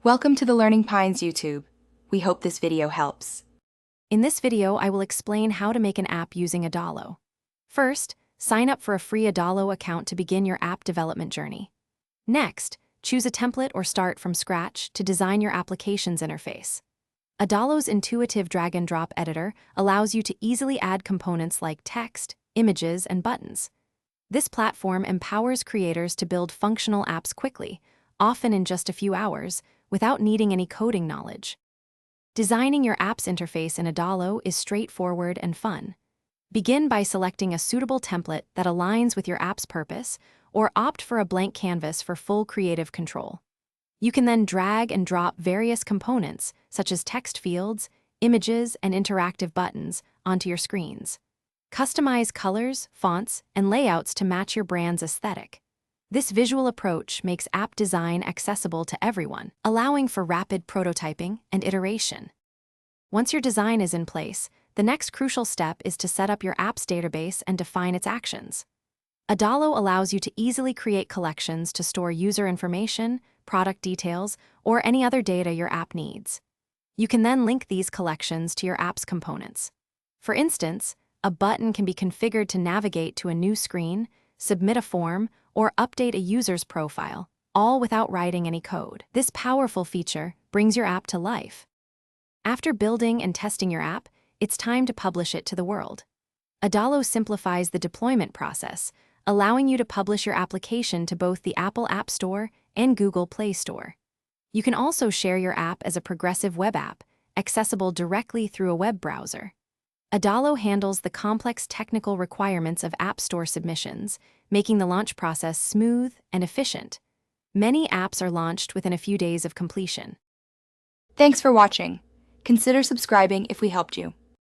Welcome to the Learning Pines YouTube. We hope this video helps. In this video, I will explain how to make an app using Adalo. First, sign up for a free Adalo account to begin your app development journey. Next, choose a template or start from scratch to design your application's interface. Adalo's intuitive drag-and-drop editor allows you to easily add components like text, images, and buttons. This platform empowers creators to build functional apps quickly, often in just a few hours, without needing any coding knowledge. Designing your app's interface in Adalo is straightforward and fun. Begin by selecting a suitable template that aligns with your app's purpose, or opt for a blank canvas for full creative control. You can then drag and drop various components, such as text fields, images, and interactive buttons, onto your screens. Customize colors, fonts, and layouts to match your brand's aesthetic. This visual approach makes app design accessible to everyone, allowing for rapid prototyping and iteration. Once your design is in place, the next crucial step is to set up your app's database and define its actions. Adalo allows you to easily create collections to store user information, product details, or any other data your app needs. You can then link these collections to your app's components. For instance, a button can be configured to navigate to a new screen, submit a form, or update a user's profile, all without writing any code. This powerful feature brings your app to life. After building and testing your app, it's time to publish it to the world. Adalo simplifies the deployment process, allowing you to publish your application to both the Apple App Store and Google Play Store. You can also share your app as a progressive web app, accessible directly through a web browser. Adalo handles the complex technical requirements of App Store submissions, making the launch process smooth and efficient. Many apps are launched within a few days of completion. Thanks for watching. Consider subscribing if we helped you.